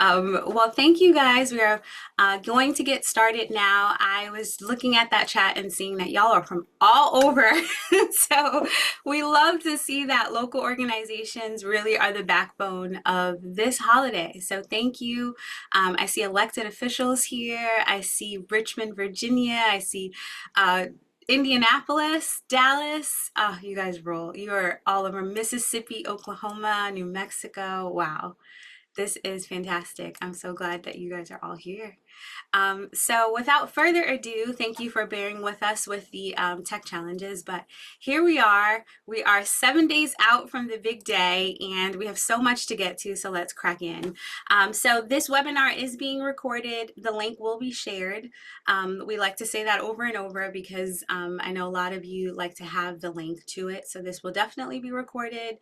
Well, thank you guys. We are going to get started now. I was looking at that chat and seeing that y'all are from all over. So we love to see that local organizations really are the backbone of this holiday. So thank you. I see elected officials here. I see Richmond, Virginia. I see uh, Indianapolis, Dallas. Oh, you guys rule. You are all over Mississippi, Oklahoma, New Mexico. Wow. This is fantastic. I'm so glad that you guys are all here. So without further ado, thank you for bearing with us with the tech challenges, but here we are. We are 7 days out from the big day and we have so much to get to, so let's crack in. So this webinar is being recorded. The link will be shared. We like to say that over and over because I know a lot of you like to have the link to it, so this will definitely be recorded.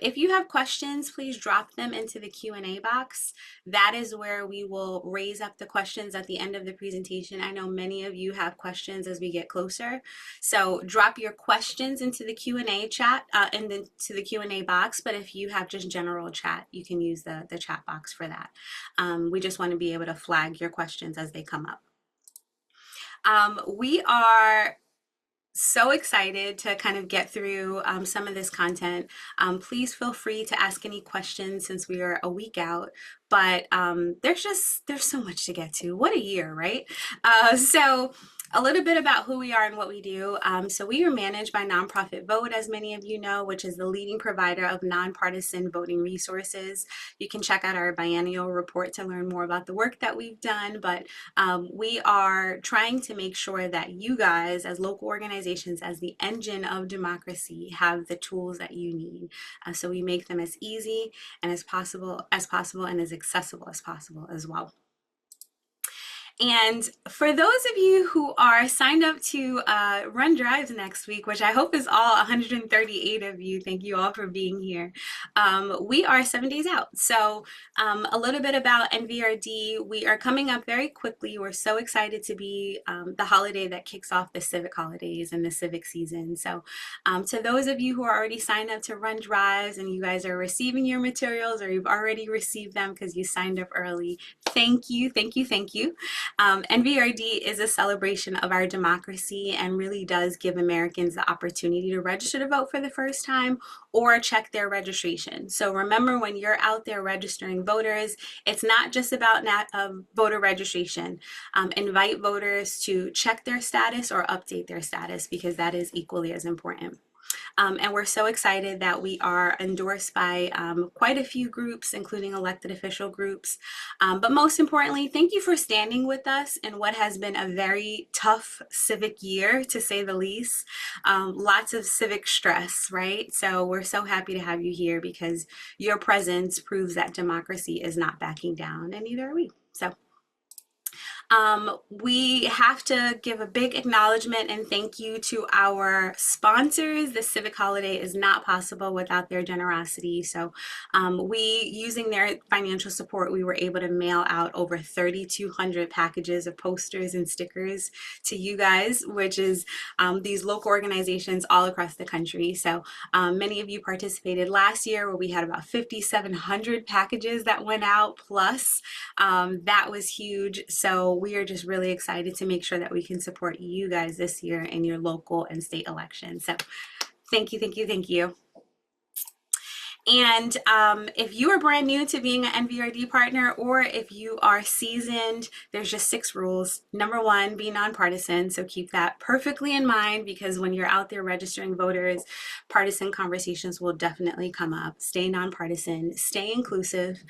If you have questions, please drop them into the Q&A box. That is where we will raise up the questions at the end of the presentation. I know many of you have questions as we get closer. So drop your questions into the Q&A chat and then to the Q&A box. But if you have just general chat, you can use the chat box for that. We just want to be able to flag your questions as they come up. We are so excited to kind of get through some of this content. Please feel free to ask any questions since we are a week out, but there's so much to get to. What a year, right? So a little bit about who we are and what we do. So we are managed by Nonprofit Vote, as many of you know, which is the leading provider of nonpartisan voting resources. You can check out our biennial report to learn more about the work that we've done, but we are trying to make sure that you guys as local organizations, as the engine of democracy, have the tools that you need. So we make them as easy and as possible and as accessible as possible as well. And for those of you who are signed up to run drives next week, which I hope is all 138 of you, thank you all for being here. We are 7 days out. So a little bit about NVRD. We are coming up very quickly. We're so excited to be the holiday that kicks off the civic holidays and the civic season. So to those of you who are already signed up to run drives and you guys are receiving your materials or you've already received them because you signed up early, thank you, thank you, thank you. NVRD is a celebration of our democracy and really does give Americans the opportunity to register to vote for the first time or check their registration. So remember, when you're out there registering voters, it's not just about voter registration. Invite voters to check their status or update their status because that is equally as important. And we're so excited that we are endorsed by quite a few groups, including elected official groups. But most importantly, thank you for standing with us in what has been a very tough civic year, to say the least. Lots of civic stress, right? So we're so happy to have you here because your presence proves that democracy is not backing down, and neither are we. So we have to give a big acknowledgement and thank you to our sponsors. The civic holiday is not possible without their generosity. So using their financial support, we were able to mail out over 3,200 packages of posters and stickers to you guys, which is these local organizations all across the country. So many of you participated last year where we had about 5,700 packages that went out plus. That was huge. So we are just really excited to make sure that we can support you guys this year in your local and state elections. So thank you, thank you, thank you. And if you are brand new to being an NVRD partner, or if you are seasoned, there's just 6 rules. Number 1, be nonpartisan. So keep that perfectly in mind because when you're out there registering voters, partisan conversations will definitely come up. Stay nonpartisan, stay inclusive,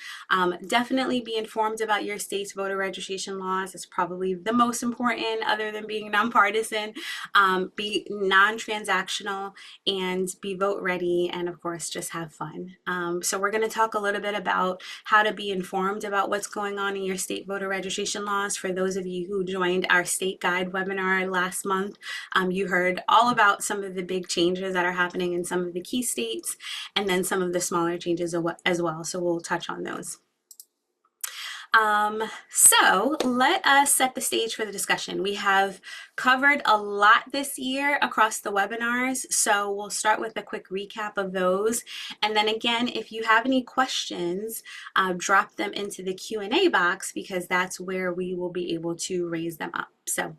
definitely be informed about your state's voter registration laws. It's probably the most important other than being nonpartisan. Be non-transactional and be vote ready, and of course, just have fun. So we're going to talk a little bit about how to be informed about what's going on in your state voter registration laws. For those of you who joined our state guide webinar last month, you heard all about some of the big changes that are happening in some of the key states and then some of the smaller changes as well. So we'll touch on those. So let us set the stage for the discussion. We have covered a lot this year across the webinars, so we'll start with a quick recap of those. And then again, if you have any questions, drop them into the Q&A box because that's where we will be able to raise them up. So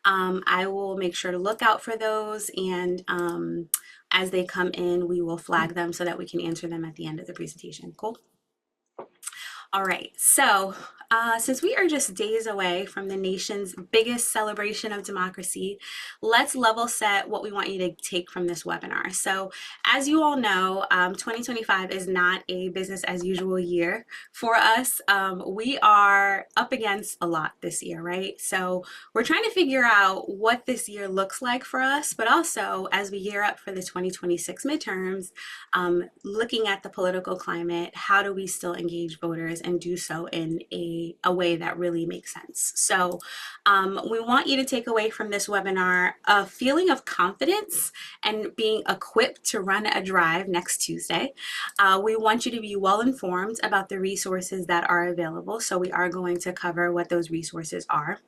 I will make sure to look out for those, and as they come in, we will flag them so that we can answer them at the end of the presentation. Cool? All right, so since we are just days away from the nation's biggest celebration of democracy, let's level set what we want you to take from this webinar. So as you all know, 2025 is not a business as usual year for us. We are up against a lot this year, right? So we're trying to figure out what this year looks like for us, but also as we gear up for the 2026 midterms, looking at the political climate, how do we still engage voters and do so in a way that really makes sense? So we want you to take away from this webinar a feeling of confidence and being equipped to run a drive next Tuesday. We want you to be well informed about the resources that are available. So we are going to cover what those resources are.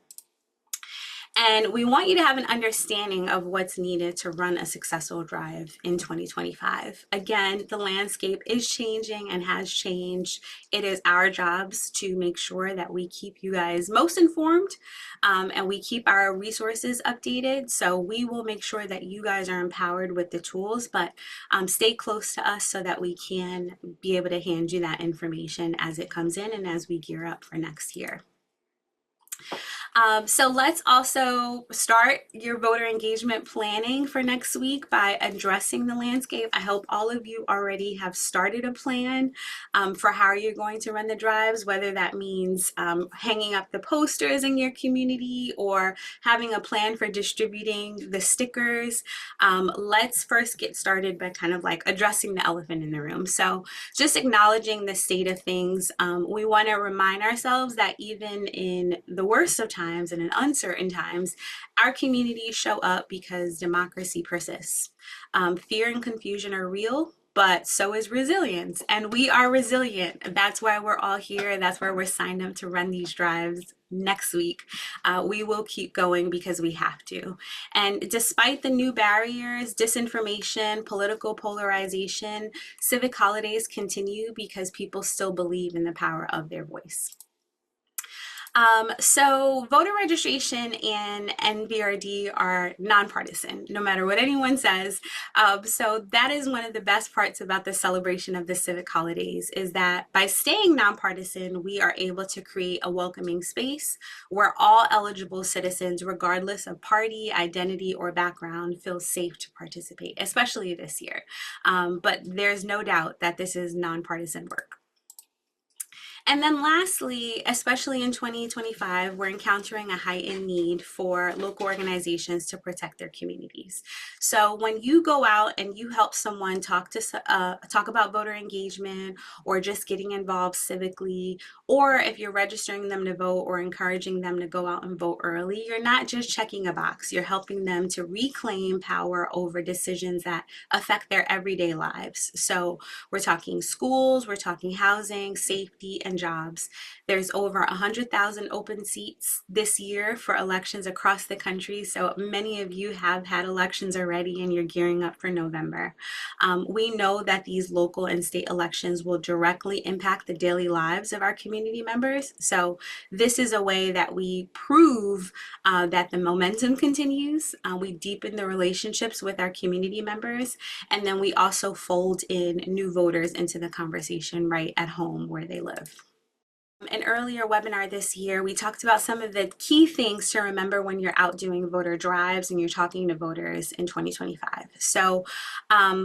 And we want you to have an understanding of what's needed to run a successful drive in 2025. Again, the landscape is changing and has changed. It is our jobs to make sure that we keep you guys most informed and we keep our resources updated. So we will make sure that you guys are empowered with the tools, but stay close to us so that we can be able to hand you that information as it comes in and as we gear up for next year. So let's also start your voter engagement planning for next week by addressing the landscape. I hope all of you already have started a plan for how you're going to run the drives, whether that means hanging up the posters in your community or having a plan for distributing the stickers. Let's first get started by kind of like addressing the elephant in the room. So just acknowledging the state of things. We want to remind ourselves that even in the worst of times and in uncertain times, our communities show up because democracy persists. Fear and confusion are real, but so is resilience, and we are resilient. That's why we're all here. That's why we're signed up to run these drives next week. We will keep going because we have to. And despite the new barriers, disinformation, political polarization, civic holidays continue because people still believe in the power of their voice. So voter registration and NVRD are nonpartisan, no matter what anyone says. So that is one of the best parts about the celebration of the civic holidays, is that by staying nonpartisan, we are able to create a welcoming space where all eligible citizens, regardless of party, identity, or background, feel safe to participate, especially this year. But there's no doubt that this is nonpartisan work. And then lastly, especially in 2025, we're encountering a heightened need for local organizations to protect their communities. So when you go out and you help someone talk about voter engagement or just getting involved civically, or if you're registering them to vote or encouraging them to go out and vote early, you're not just checking a box, you're helping them to reclaim power over decisions that affect their everyday lives. So we're talking schools, we're talking housing, safety, and jobs. There's over 100,000 open seats this year for elections across the country. So many of you have had elections already and you're gearing up for November. We know that these local and state elections will directly impact the daily lives of our community members. So this is a way that we prove that the momentum continues. We deepen the relationships with our community members, and then we also fold in new voters into the conversation right at home where they live. An earlier webinar this year, we talked about some of the key things to remember when you're out doing voter drives and you're talking to voters in 2025. So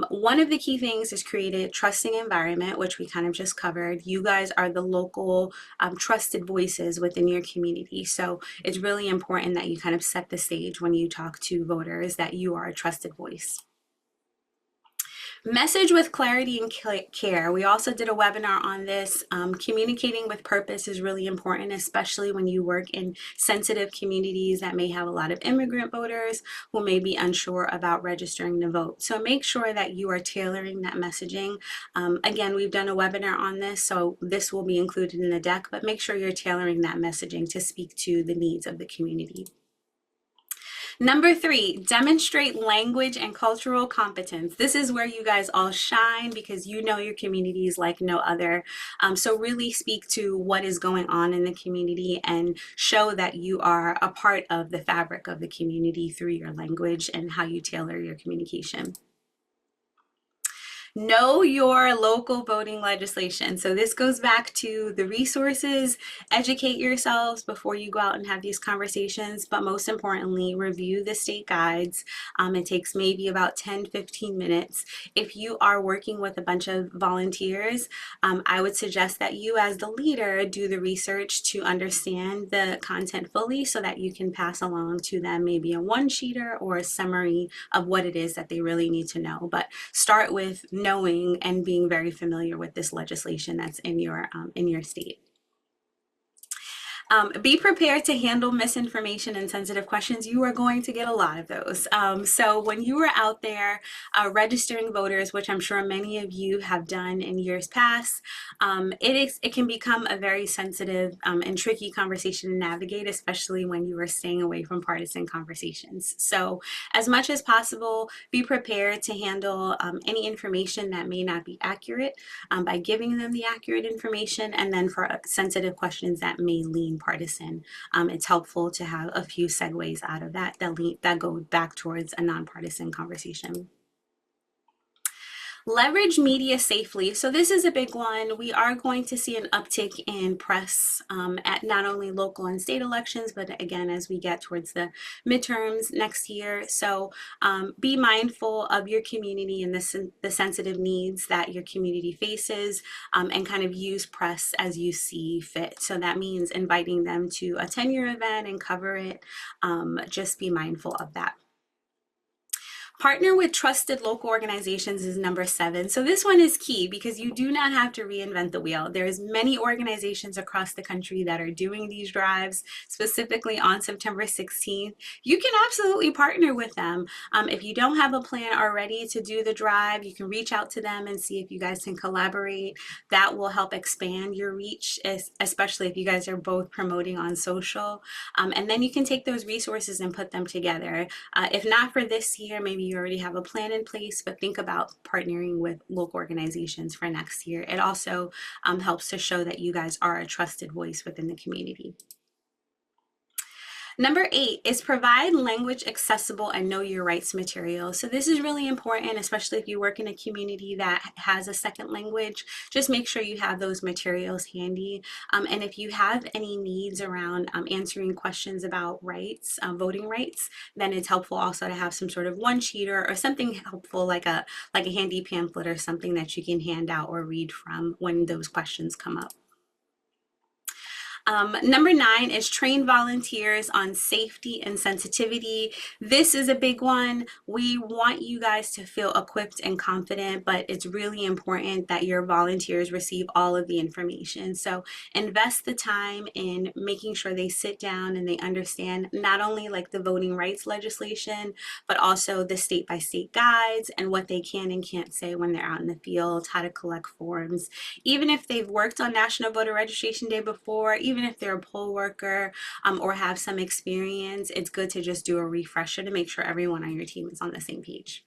one of the key things is create a trusting environment, which we kind of just covered. You guys are the local trusted voices within your community. So it's really important that you kind of set the stage when you talk to voters that you are a trusted voice. Message with clarity and care. We also did a webinar on this. Communicating with purpose is really important, especially when you work in sensitive communities that may have a lot of immigrant voters who may be unsure about registering to vote. So make sure that you are tailoring that messaging. Again, we've done a webinar on this, so this will be included in the deck, but make sure you're tailoring that messaging to speak to the needs of the community. Number 3, demonstrate language and cultural competence. This is where you guys all shine because you know your communities like no other. So really speak to what is going on in the community and show that you are a part of the fabric of the community through your language and how you tailor your communication. Know your local voting legislation. So this goes back to the resources, educate yourselves before you go out and have these conversations, but most importantly, review the state guides. It takes maybe about 10-15 minutes. If you are working with a bunch of volunteers, I would suggest that you as the leader do the research to understand the content fully so that you can pass along to them maybe a one-sheeter or a summary of what it is that they really need to know. But start with knowing and being very familiar with this legislation that's in your state. Be prepared to handle misinformation and sensitive questions. You are going to get a lot of those. So when you are out there registering voters, which I'm sure many of you have done in years past, it can become a very sensitive and tricky conversation to navigate, especially when you are staying away from partisan conversations. So as much as possible, be prepared to handle any information that may not be accurate by giving them the accurate information, and then for sensitive questions that may lean partisan, it's helpful to have a few segues out of that go back towards a nonpartisan conversation. Leverage media safely. So this is a big one. We are going to see an uptick in press at not only local and state elections, but again, as we get towards the midterms next year. So be mindful of your community and the sensitive needs that your community faces, and kind of use press as you see fit. So that means inviting them to attend your event and cover it. Just be mindful of that. Partner with trusted local organizations is number 7. So this one is key because you do not have to reinvent the wheel. There's many organizations across the country that are doing these drives specifically on September 16th. You can absolutely partner with them. If you don't have a plan already to do the drive, you can reach out to them and see if you guys can collaborate. That will help expand your reach, especially if you guys are both promoting on social. And then you can take those resources and put them together. If not for this year, maybe you already have a plan in place, but think about partnering with local organizations for next year. It also helps to show that you guys are a trusted voice within the community. Number 8 is provide language accessible and know your rights material. So this is really important, especially if you work in a community that has a second language. Just make sure you have those materials handy. And if you have any needs around answering questions about rights, voting rights, then it's helpful also to have some sort of one-sheeter or something helpful like a handy pamphlet or something that you can hand out or read from when those questions come up. Number 9 is train volunteers on safety and sensitivity. This is a big one. We want you guys to feel equipped and confident, but it's really important that your volunteers receive all of the information. So invest the time in making sure they sit down and they understand not only like the voting rights legislation, but also the state by state guides and what they can and can't say when they're out in the field, how to collect forms. Even if they've worked on National Voter Registration Day before, even if they're a poll worker or have some experience, it's good to just do a refresher to make sure everyone on your team is on the same page.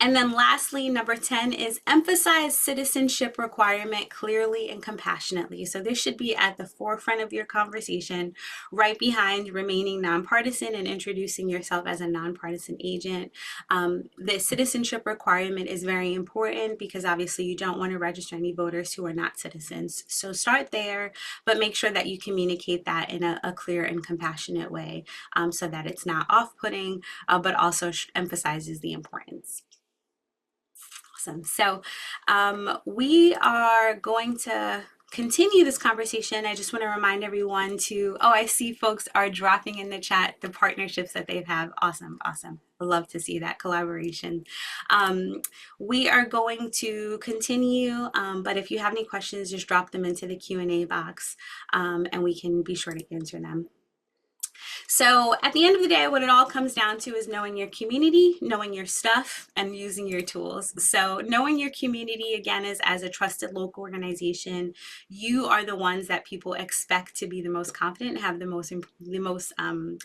And then lastly, number 10 is emphasize citizenship requirement clearly and compassionately. So this should be at the forefront of your conversation, right behind remaining nonpartisan and introducing yourself as a nonpartisan agent. The citizenship requirement is very important because obviously you don't want to register any voters who are not citizens. So start there, but make sure that you communicate that in a clear and compassionate way so that it's not off-putting, but also emphasizes the importance. Awesome. So we are going to continue this conversation, I just want to remind everyone to, oh, I see folks are dropping in the chat the partnerships that they've had. Awesome, awesome. I love to see that collaboration. We are going to continue, but if you have any questions, just drop them into the Q&A box, and we can be sure to answer them. So at the end of the day, what it all comes down to is knowing your community, knowing your stuff, and using your tools. So knowing your community, again, is as a trusted local organization, you are the ones that people expect to be the most confident and have the most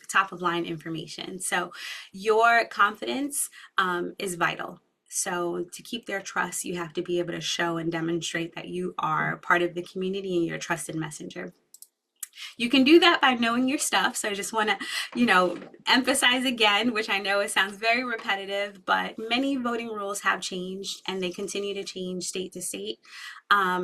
top of line information. So your confidence is vital. So to keep their trust, you have to be able to show and demonstrate that you are part of the community and you're a trusted messenger. You can do that by knowing your stuff. So I just want to, emphasize again, which I know it sounds very repetitive, but many voting rules have changed and they continue to change state to state.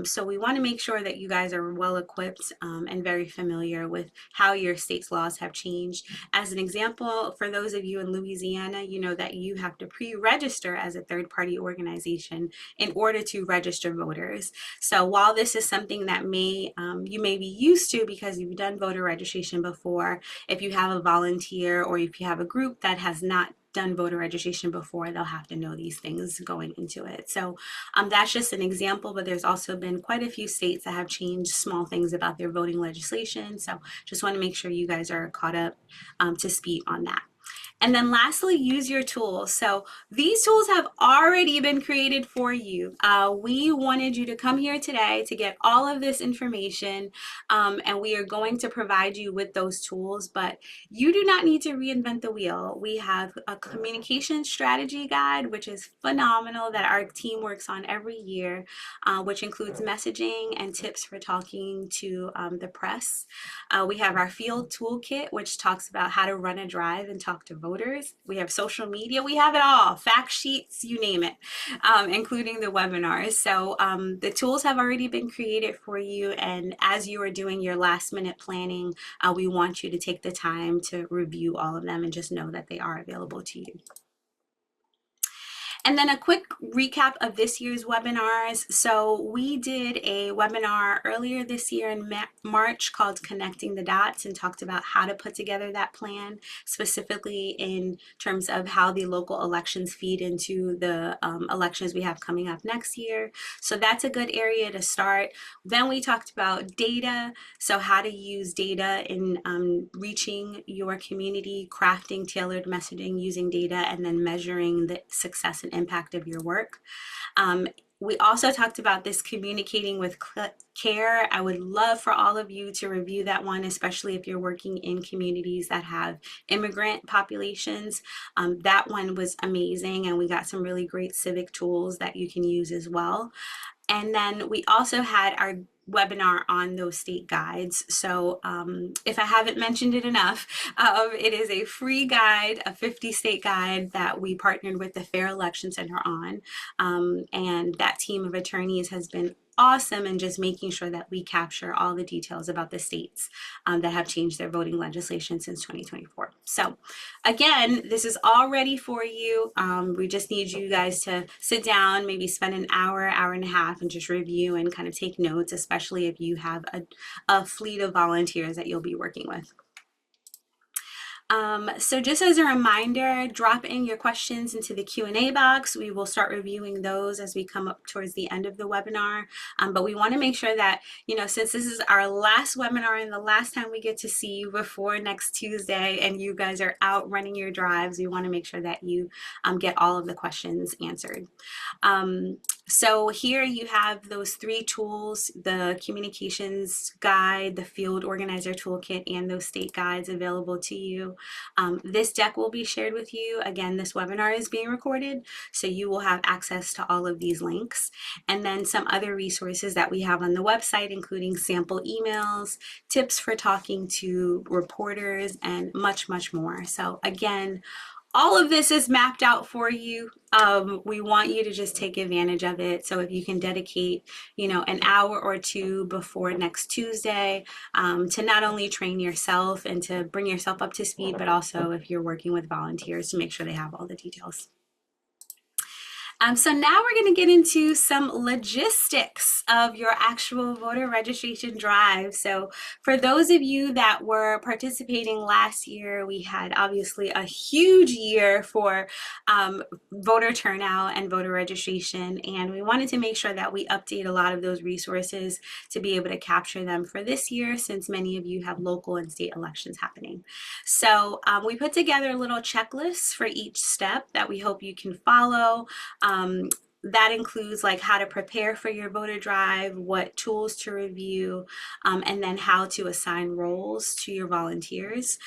So we want to make sure that you guys are well equipped and very familiar with how your state's laws have changed. As an example, for those of you in Louisiana, you know that you have to pre-register as a third-party organization in order to register voters. So while this is something that you may be used to because you've done voter registration before, if you have a volunteer or if you have a group that has not done voter registration before, they'll have to know these things going into it. So that's just an example, but there's also been quite a few states that have changed small things about their voting legislation. So just want to make sure you guys are caught up to speed on that. And then lastly, use your tools. So these tools have already been created for you. We wanted you to come here today to get all of this information, and we are going to provide you with those tools, but you do not need to reinvent the wheel. We have a communication strategy guide, which is phenomenal, that our team works on every year, which includes messaging and tips for talking to the press. We have our field toolkit, which talks about how to run a drive and talk to voters. We have social media, we have it all, fact sheets, you name it, including the webinars. So the tools have already been created for you, and as you are doing your last minute planning, we want you to take the time to review all of them and just know that they are available to you. And then a quick recap of this year's webinars. So we did a webinar earlier this year in March called Connecting the Dots, and talked about how to put together that plan, specifically in terms of how the local elections feed into the elections we have coming up next year. So that's a good area to start. Then we talked about data, so how to use data in reaching your community, crafting tailored messaging using data, and then measuring the success and impact of your work. We also talked about this communicating with care. I would love for all of you to review that one, especially if you're working in communities that have immigrant populations. That one was amazing, and we got some really great civic tools that you can use as well. And then we also had our webinar on those state guides. So if I haven't mentioned it enough, it is a free guide, a 50 state guide that we partnered with the Fair Election Center on. And that team of attorneys has been awesome in just making sure that we capture all the details about the states that have changed their voting legislation since 2024. So again, this is all ready for you. We just need you guys to sit down, maybe spend an hour, hour and a half, and just review and kind of take notes, especially if you have a fleet of volunteers that you'll be working with. So just as a reminder, drop in your questions into the Q&A box. We will start reviewing those as we come up towards the end of the webinar. But we want to make sure that, since this is our last webinar and the last time we get to see you before next Tuesday and you guys are out running your drives, we want to make sure that you get all of the questions answered. So here you have those three tools, the communications guide, the field organizer toolkit, and those state guides available to you. This deck will be shared with you. Again, this webinar is being recorded, so you will have access to all of these links. And then some other resources that we have on the website, including sample emails, tips for talking to reporters, and much, much more. So again, all of this is mapped out for you. We want you to just take advantage of it. So if you can dedicate, an hour or two before next Tuesday to not only train yourself and to bring yourself up to speed, but also if you're working with volunteers to make sure they have all the details. So now we're going to get into some logistics of your actual voter registration drive. So for those of you that were participating last year, we had obviously a huge year for voter turnout and voter registration, and we wanted to make sure that we update a lot of those resources to be able to capture them for this year, since many of you have local and state elections happening. So we put together little checklists for each step that we hope you can follow. That includes like how to prepare for your voter drive, what tools to review, and then how to assign roles to your volunteers.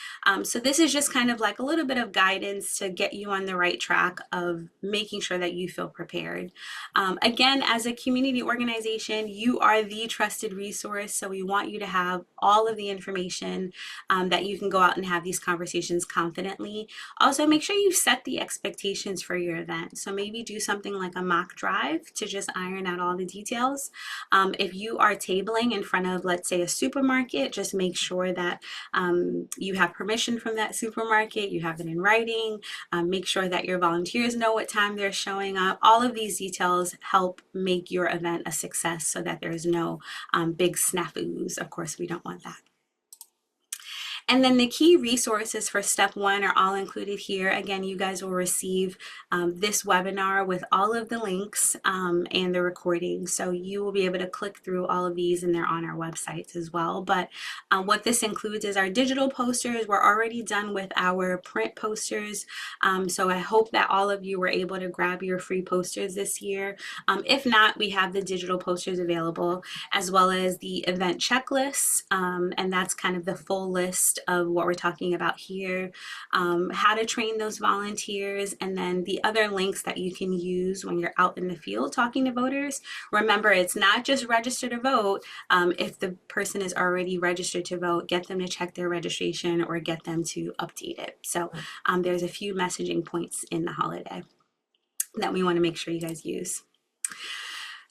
So this is just kind of like a little bit of guidance to get you on the right track of making sure that you feel prepared. Again, as a community organization, you are the trusted resource. So we want you to have all of the information that you can go out and have these conversations confidently. Also, make sure you set the expectations for your event. So maybe do something like a mock drive to just iron out all the details. If you are tabling in front of, let's say, a supermarket, just make sure that you have permission from that supermarket, you have it in writing, make sure that your volunteers know what time they're showing up. All of these details help make your event a success so that there's no big snafus. Of course, we don't want that. And then the key resources for step one are all included here. Again, you guys will receive this webinar with all of the links and the recording. So you will be able to click through all of these, and they're on our websites as well. But what this includes is our digital posters. We're already done with our print posters. So I hope that all of you were able to grab your free posters this year. If not, we have the digital posters available, as well as the event checklists. And that's kind of the full list of what we're talking about here, how to train those volunteers, and then the other links that you can use when you're out in the field talking to voters. Remember, it's not just register to vote. If the person is already registered to vote, get them to check their registration or get them to update it. So there's a few messaging points in the holiday that we want to make sure you guys use.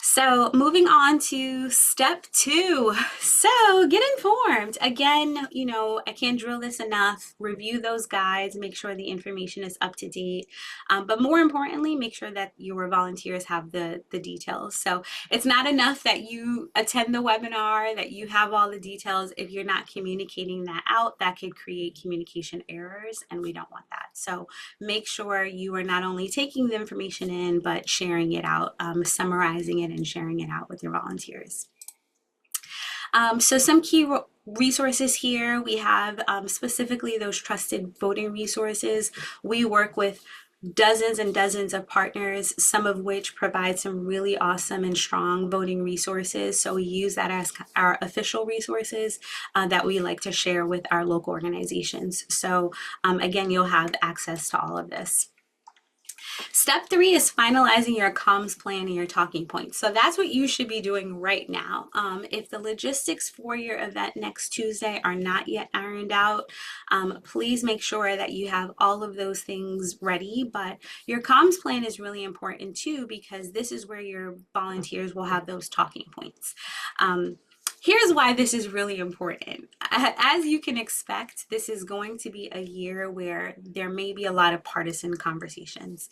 So moving on to step two. So get informed. Again, you know, I can't drill this enough. Review those guides, make sure the information is up to date. But more importantly, make sure that your volunteers have the details. So it's not enough that you attend the webinar, that you have all the details. If you're not communicating that out, that could create communication errors, and we don't want that. So make sure you are not only taking the information in, but sharing it out, summarizing it and sharing it out with your volunteers. So some key resources here, we have specifically those trusted voting resources. We work with dozens and dozens of partners, some of which provide some really awesome and strong voting resources. So we use that as our official resources that we like to share with our local organizations. So again, you'll have access to all of this. Step three is finalizing your comms plan and your talking points. So that's what you should be doing right now. If the logistics for your event next Tuesday are not yet ironed out, please make sure that you have all of those things ready. But your comms plan is really important too, because this is where your volunteers will have those talking points. Here's why this is really important. As you can expect, this is going to be a year where there may be a lot of partisan conversations.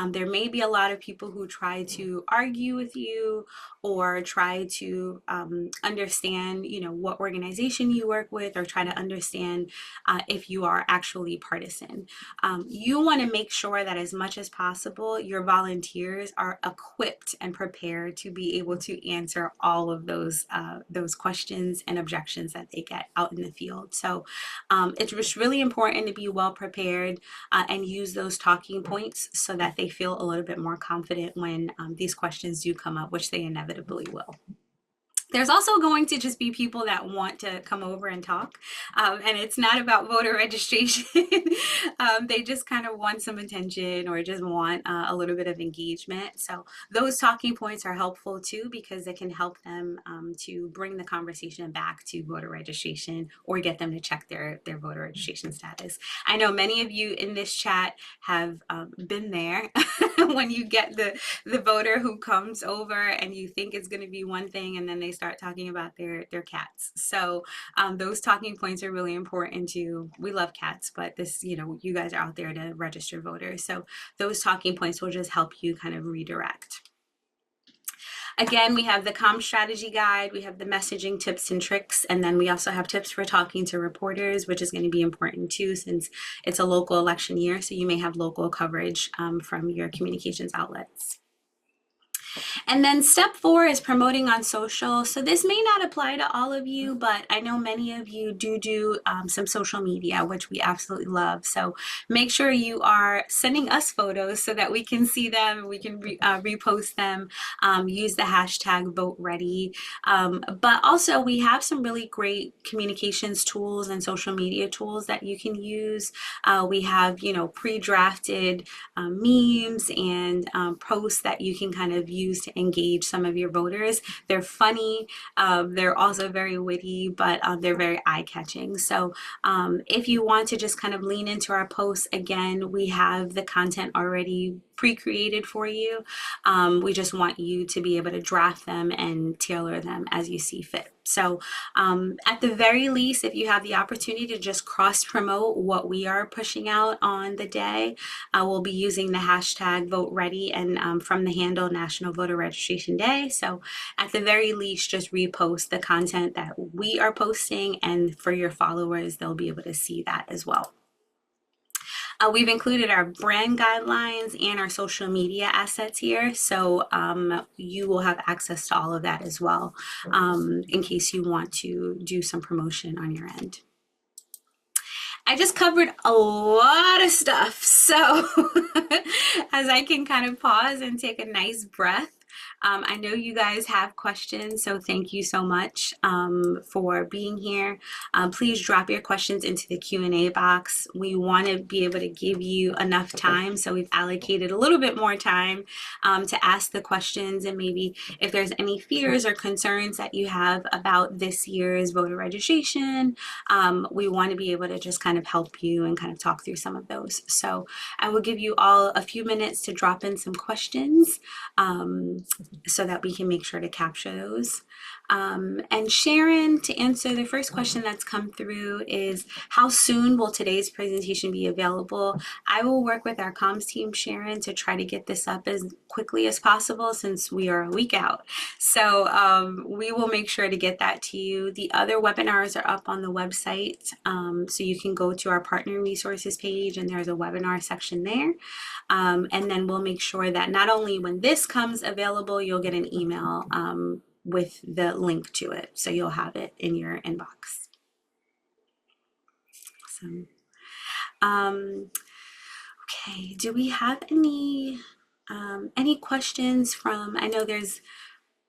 There may be a lot of people who try to argue with you or try to understand, you know, what organization you work with, or try to understand if you are actually partisan. You want to make sure that as much as possible, your volunteers are equipped and prepared to be able to answer all of those questions and objections that they get out in the field. So it's just really important to be well prepared and use those talking points so that they feel a little bit more confident when these questions do come up, which they inevitably will. There's also going to just be people that want to come over and talk, and it's not about voter registration. They just kind of want some attention or just want a little bit of engagement. So those talking points are helpful too, because it can help them to bring the conversation back to voter registration or get them to check their voter registration status. I know many of you in this chat have been there when you get the voter who comes over and you think it's going to be one thing, and then they start talking about their cats. So those talking points are really important too. We love cats, but this, you guys are out there to register voters. So those talking points will just help you kind of redirect. Again, we have the comm strategy guide, we have the messaging tips and tricks, and then we also have tips for talking to reporters, which is going to be important too, since it's a local election year. So you may have local coverage from your communications outlets. And then step 4 is promoting on social. So this may not apply to all of you, but I know many of you do some social media, which we absolutely love. So make sure you are sending us photos so that we can see them, we can repost them, use the hashtag VoteReady. But also we have some really great communications tools and social media tools that you can use. We have, pre-drafted memes and posts that you can kind of use to engage some of your voters. They're funny, they're also very witty, but they're very eye-catching. So if you want to just kind of lean into our posts, again, we have the content already pre-created for you. We just want you to be able to draft them and tailor them as you see fit. So at the very least, if you have the opportunity to just cross promote what we are pushing out on the day, we'll be using the hashtag VoteReady and from the handle National Voter Registration Day. So at the very least, just repost the content that we are posting, and for your followers, they'll be able to see that as well. We've included our brand guidelines and our social media assets here, so you will have access to all of that as well in case you want to do some promotion on your end. I just covered a lot of stuff, so as I can kind of pause and take a nice breath, I know you guys have questions, so thank you so much for being here. Please drop your questions into the Q&A box. We want to be able to give you enough time, so we've allocated a little bit more time to ask the questions, and maybe if there's any fears or concerns that you have about this year's voter registration, we want to be able to just kind of help you and kind of talk through some of those. So I will give you all a few minutes to drop in some questions so that we can make sure to capture those. And Sharon, to answer the first question that's come through is, how soon will today's presentation be available? I will work with our comms team, Sharon, to try to get this up as quickly as possible since we are a week out. So we will make sure to get that to you. The other webinars are up on the website, so you can go to our partner resources page and there's a webinar section there. And then we'll make sure that not only when this comes available, you'll get an email with the link to it, so you'll have it in your inbox. Awesome. Okay, do we have any questions from, I know there's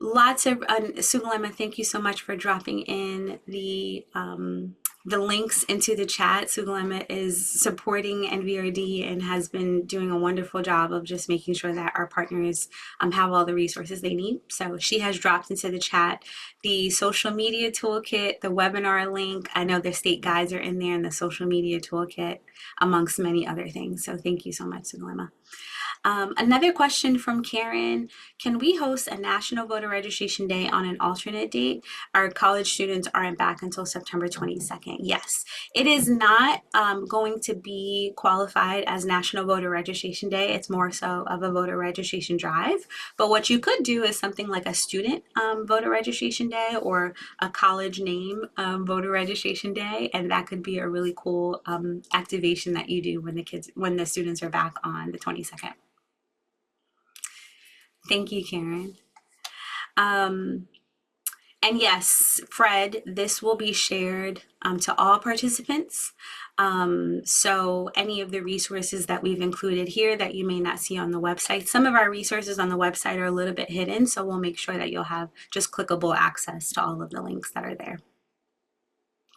lots of, Sugalema, thank you so much for dropping in the links into the chat. Sugalema is supporting NVRD and has been doing a wonderful job of just making sure that our partners have all the resources they need. So she has dropped into the chat the social media toolkit, the webinar link. I know the state guides are in there, and the social media toolkit, amongst many other things. So thank you so much, Sugalema. Another question from Karen: can we host a National Voter Registration Day on an alternate date? Our college students aren't back until September 22nd. Yes, it is not going to be qualified as National Voter Registration Day. It's more so of a voter registration drive. But what you could do is something like a student voter registration day, or a college name voter registration day, and that could be a really cool activation that you do when the students are back on the 22nd. Thank you, Karen. And yes, Fred, this will be shared to all participants. So any of the resources that we've included here that you may not see on the website, some of our resources on the website are a little bit hidden, so we'll make sure that you'll have just clickable access to all of the links that are there.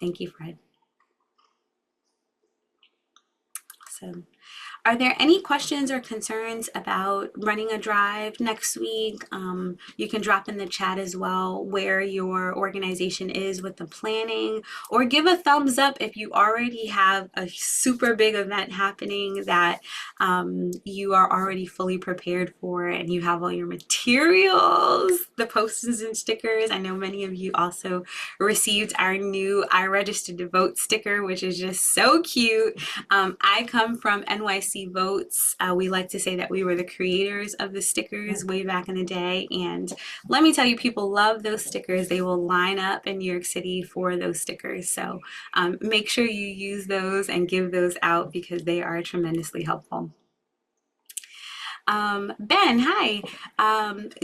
Thank you, Fred. Awesome. Are there any questions or concerns about running a drive next week? You can drop in the chat as well where your organization is with the planning, or give a thumbs up if you already have a super big event happening that you are already fully prepared for and you have all your materials, the posters and stickers. I know many of you also received our new I Registered to Vote sticker, which is just so cute. I come from NYC Votes. We like to say that we were the creators of the stickers way back in the day. And let me tell you, people love those stickers. They will line up in New York City for those stickers. So make sure you use those and give those out because they are tremendously helpful. Ben, hi.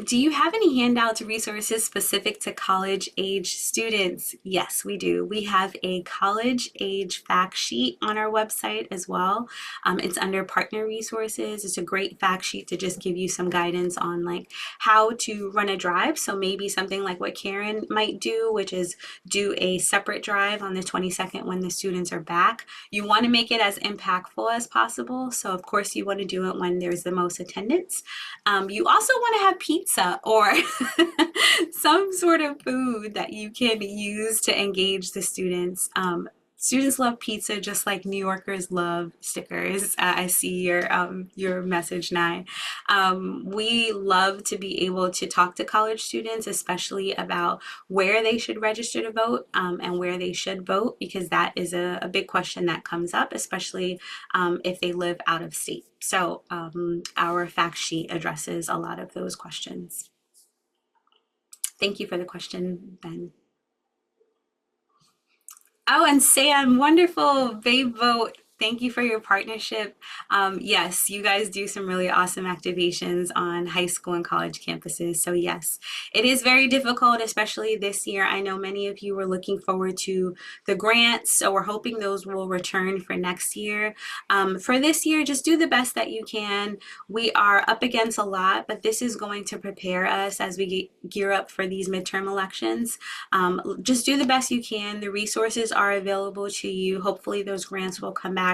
Do you have any handouts or resources specific to college age students? Yes, we do. We have a college age fact sheet on our website as well. It's under partner resources. It's a great fact sheet to just give you some guidance on like how to run a drive. So maybe something like what Karen might do, which is do a separate drive on the 22nd when the students are back. You want to make it as impactful as possible. So of course you want to do it when there's the most attendance. You also want to have pizza or some sort of food that you can use to engage the students. Students love pizza just like New Yorkers love stickers. I see your message, Nye. We love to be able to talk to college students, especially about where they should register to vote and where they should vote, because that is a big question that comes up, especially if they live out of state. So our fact sheet addresses a lot of those questions. Thank you for the question, Ben. Oh, and Sam, wonderful. Babe Vote. Thank you for your partnership. Yes, you guys do some really awesome activations on high school and college campuses. So yes, it is very difficult, especially this year. I know many of you were looking forward to the grants, so we're hoping those will return for next year. For this year, just do the best that you can. We are up against a lot, but this is going to prepare us as we gear up for these midterm elections. Just do the best you can. The resources are available to you. Hopefully those grants will come back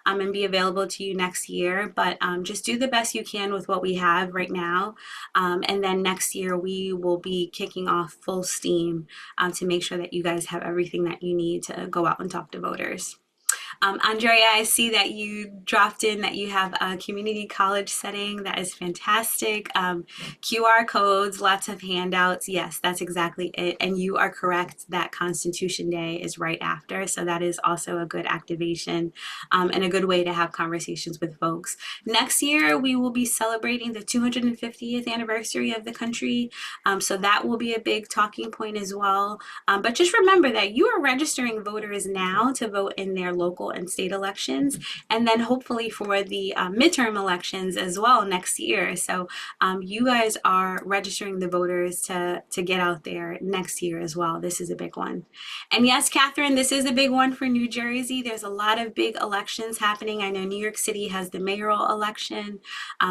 and be available to you next year. But just do the best you can with what we have right now. And then next year we will be kicking off full steam to make sure that you guys have everything that you need to go out and talk to voters. Andrea, I see that you dropped in that you have a community college setting. That is fantastic. QR codes, lots of handouts. Yes, that's exactly it. And you are correct that Constitution Day is right after. So that is also a good activation and a good way to have conversations with folks. Next year, we will be celebrating the 250th anniversary of the country. So that will be a big talking point as well. But just remember that you are registering voters now to vote in their local and state elections, and then hopefully for the midterm elections as well next year. So you guys are registering the voters to get out there next year as well. This is a big one. And yes, Catherine, this is a big one for New Jersey. There's a lot of big elections happening. I know New York City has the mayoral election.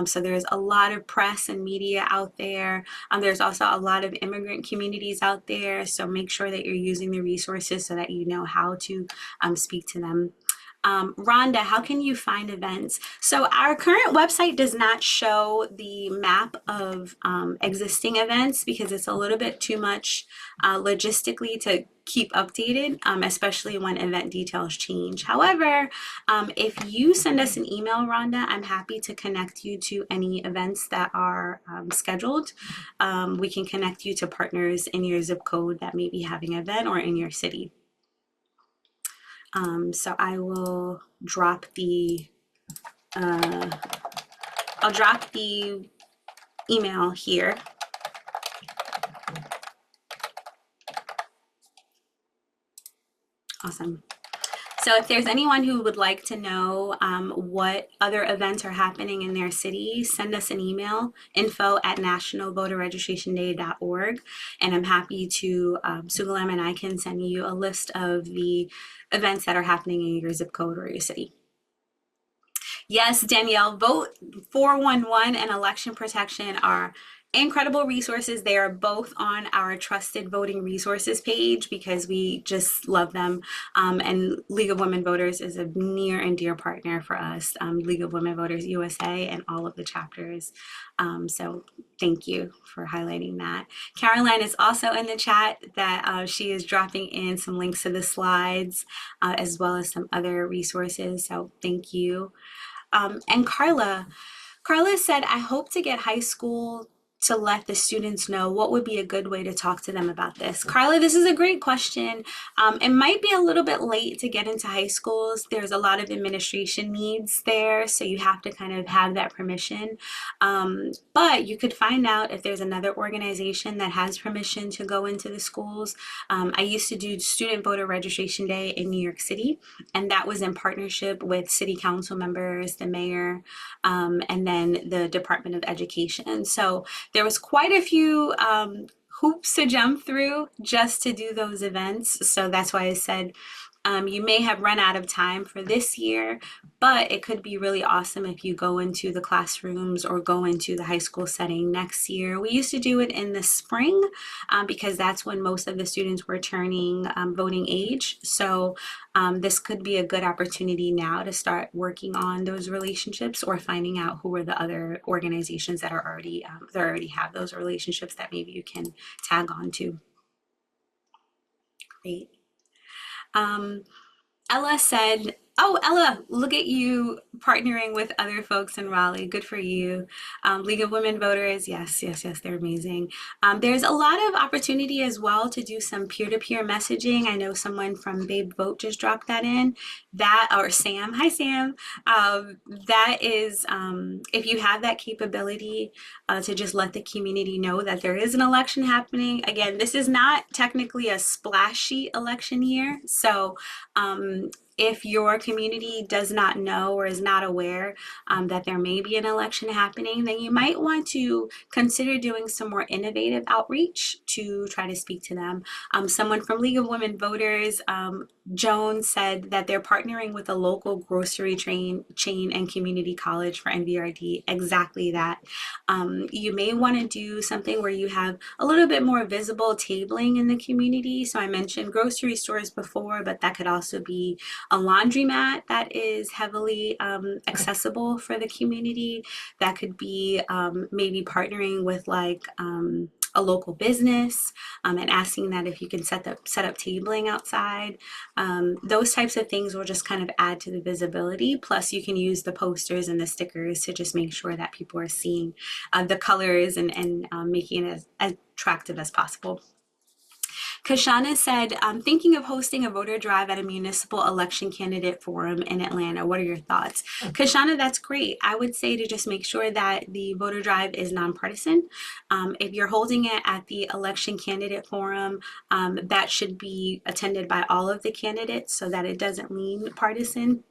So there's a lot of press and media out there. There's also a lot of immigrant communities out there. So make sure that you're using the resources so that you know how to speak to them. Rhonda, how can you find events? So our current website does not show the map of existing events because it's a little bit too much logistically to keep updated, especially when event details change. However, if you send us an email, Rhonda, I'm happy to connect you to any events that are scheduled. We can connect you to partners in your zip code that may be having an event or in your city. So I will drop I'll drop the email here. Awesome. So if there's anyone who would like to know what other events are happening in their city, send us an email, info@nationalvoterregistrationday.org. And I'm happy to, Sugalam and I can send you a list of the events that are happening in your zip code or your city. Yes, Danielle, Vote 411 and election protection are incredible resources. They are both on our trusted voting resources page because we just love them. And League of Women Voters is a near and dear partner for us, League of Women Voters USA and all of the chapters. So thank you for highlighting that. Caroline is also in the chat that she is dropping in some links to the slides as well as some other resources. So thank you. And Carla said, I hope to get high school to let the students know what would be a good way to talk to them about this. Carla, this is a great question. It might be a little bit late to get into high schools. There's a lot of administration needs there, so you have to kind of have that permission. But you could find out if there's another organization that has permission to go into the schools. I used to do Student Voter Registration Day in New York City, and that was in partnership with city council members, the mayor, and then the Department of Education. So there was quite a few hoops to jump through just to do those events. So that's why I said you may have run out of time for this year, but it could be really awesome if you go into the classrooms or go into the high school setting next year. We used to do it in the spring because that's when most of the students were turning voting age. So this could be a good opportunity now to start working on those relationships or finding out who are the other organizations that are already that already have those relationships that maybe you can tag on to. Great. Ella said, oh, Ella, look at you partnering with other folks in Raleigh. Good for you. League of Women Voters, yes, yes, yes, they're amazing. There's a lot of opportunity as well to do some peer-to-peer messaging. I know someone from Babe Vote just dropped that in. That, or Sam, hi Sam. That is, if you have that capability to just let the community know that there is an election happening. Again, this is not technically a splash sheet election year. So if your community does not know or is not aware that there may be an election happening, then you might want to consider doing some more innovative outreach to try to speak to them. Someone from League of Women Voters, Joan, said that they're partnering with a local grocery chain and community college for NVRD. Exactly that. You may want to do something where you have a little bit more visible tabling in the community. So I mentioned grocery stores before, but that could also be a laundromat that is heavily accessible for the community. That could be maybe partnering with like a local business and asking that if you can set up tabling outside. Those types of things will just kind of add to the visibility. Plus you can use the posters and the stickers to just make sure that people are seeing the colors and making it as attractive as possible. Kashana said, I'm thinking of hosting a voter drive at a municipal election candidate forum in Atlanta. What are your thoughts? Kashana, that's great. I would say to just make sure that the voter drive is nonpartisan. If you're holding it at the election candidate forum, that should be attended by all of the candidates so that it doesn't lean partisan.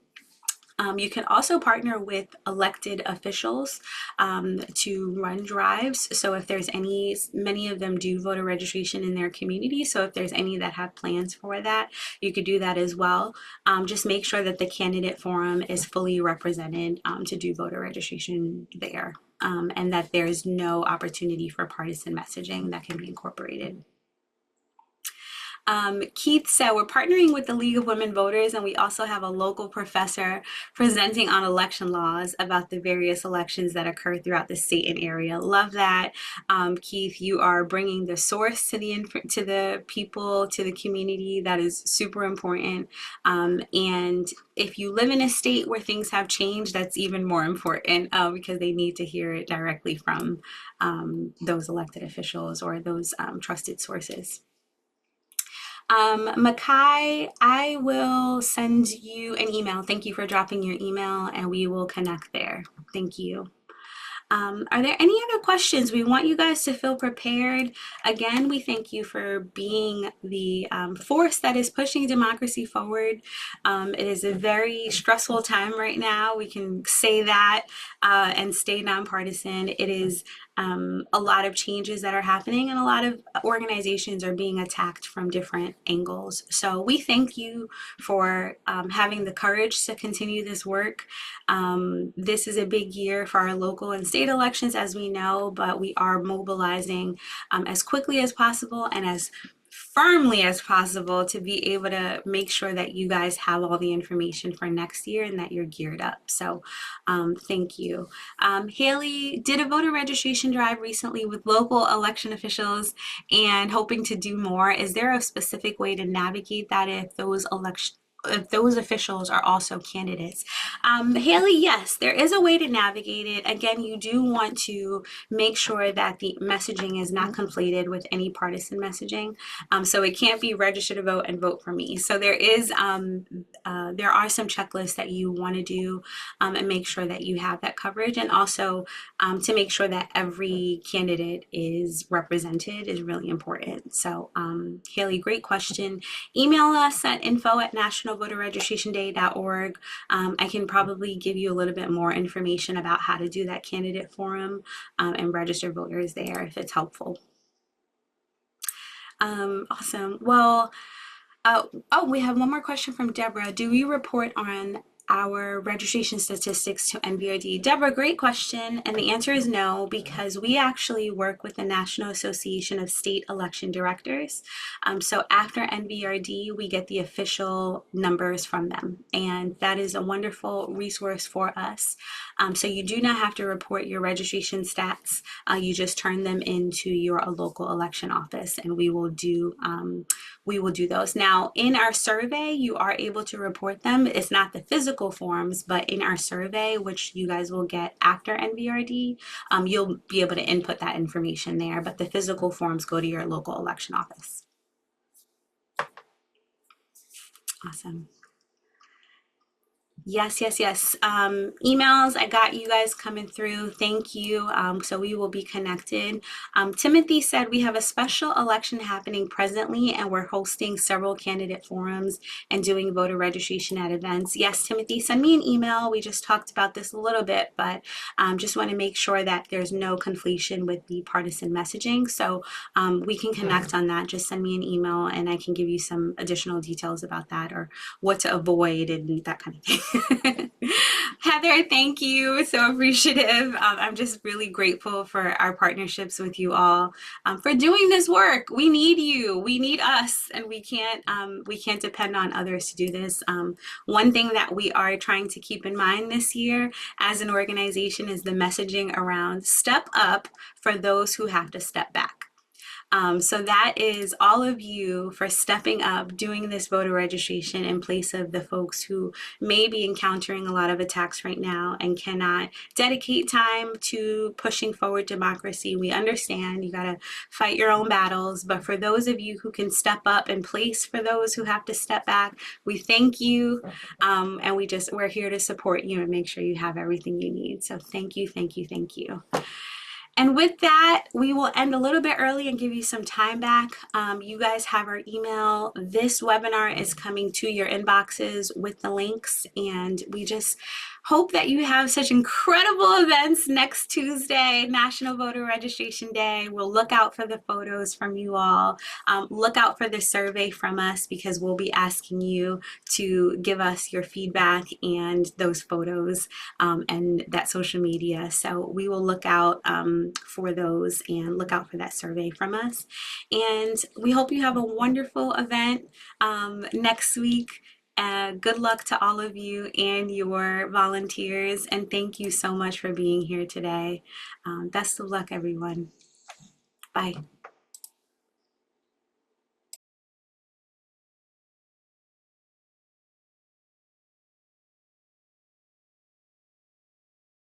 You can also partner with elected officials to run drives. So if there's many of them do voter registration in their community. So if there's any that have plans for that, you could do that as well. Just make sure that the candidate forum is fully represented to do voter registration there. And that there's no opportunity for partisan messaging that can be incorporated. Keith said, we're partnering with the League of Women Voters, and we also have a local professor presenting on election laws about the various elections that occur throughout the state and area. Love that. Keith, you are bringing the source to the people, to the community. That is super important. And if you live in a state where things have changed, that's even more important because they need to hear it directly from those elected officials or those trusted sources. Makai, I will send you an email. Thank you for dropping your email and we will connect there. Thank you. Are there any other questions? We want you guys to feel prepared. Again, we thank you for being the force that is pushing democracy forward. It is a very stressful time right now. We can say that and stay nonpartisan. It is a lot of changes that are happening, and a lot of organizations are being attacked from different angles. So we thank you for having the courage to continue this work. This is a big year for our local and state elections, as we know, but we are mobilizing as quickly as possible and as firmly as possible to be able to make sure that you guys have all the information for next year and that you're geared up. So thank you. Haley did a voter registration drive recently with local election officials and hoping to do more. Is there a specific way to navigate that if those officials are also candidates? Haley, yes, there is a way to navigate it. Again, you do want to make sure that the messaging is not conflated with any partisan messaging. So it can't be register to vote and vote for me. So there are some checklists that you want to do and make sure that you have that coverage, and also to make sure that every candidate is represented is really important. So Haley, great question. Email us at info@nationalvoterregistrationday.org. I can probably give you a little bit more information about how to do that candidate forum and register voters there if it's helpful. Awesome. Well, we have one more question from Deborah. Do we report on our registration statistics to NVRD? Deborah, great question. And the answer is no, because we actually work with the National Association of State Election Directors. So after NVRD, we get the official numbers from them. And that is a wonderful resource for us. So you do not have to report your registration stats. You just turn them into your local election office, and we will do those. Now, in our survey, you are able to report them. It's not the physical forms, but in our survey, which you guys will get after NVRD, you'll be able to input that information there, but the physical forms go to your local election office. Awesome. Yes. Emails, I got you guys coming through. Thank you. So we will be connected. Timothy said we have a special election happening presently, and we're hosting several candidate forums and doing voter registration at events. Yes, Timothy, send me an email. We just talked about this a little bit, but just want to make sure that there's no conflation with the partisan messaging. So we can connect on that. Just send me an email and I can give you some additional details about that, or what to avoid and that kind of thing. Heather, thank you. So appreciative. I'm just really grateful for our partnerships with you all, for doing this work. We need you. We need us, and we can't depend on others to do this. One thing that we are trying to keep in mind this year as an organization is the messaging around step up for those who have to step back. So that is all of you for stepping up, doing this voter registration in place of the folks who may be encountering a lot of attacks right now and cannot dedicate time to pushing forward democracy. We understand you got to fight your own battles, but for those of you who can step up in place for those who have to step back, we thank you. And we're here to support you and make sure you have everything you need. So thank you. And with that, we will end a little bit early and give you some time back. You guys have our email. This webinar is coming to your inboxes with the links, and we just hope that you have such incredible events next Tuesday, National Voter Registration Day. We'll look out for the photos from you all. Look out for the survey from us, because we'll be asking you to give us your feedback and those photos and that social media. So we will look out for those and look out for that survey from us. And we hope you have a wonderful event next week. Good luck to all of you and your volunteers, and thank you so much for being here today. Best of luck, everyone. Bye.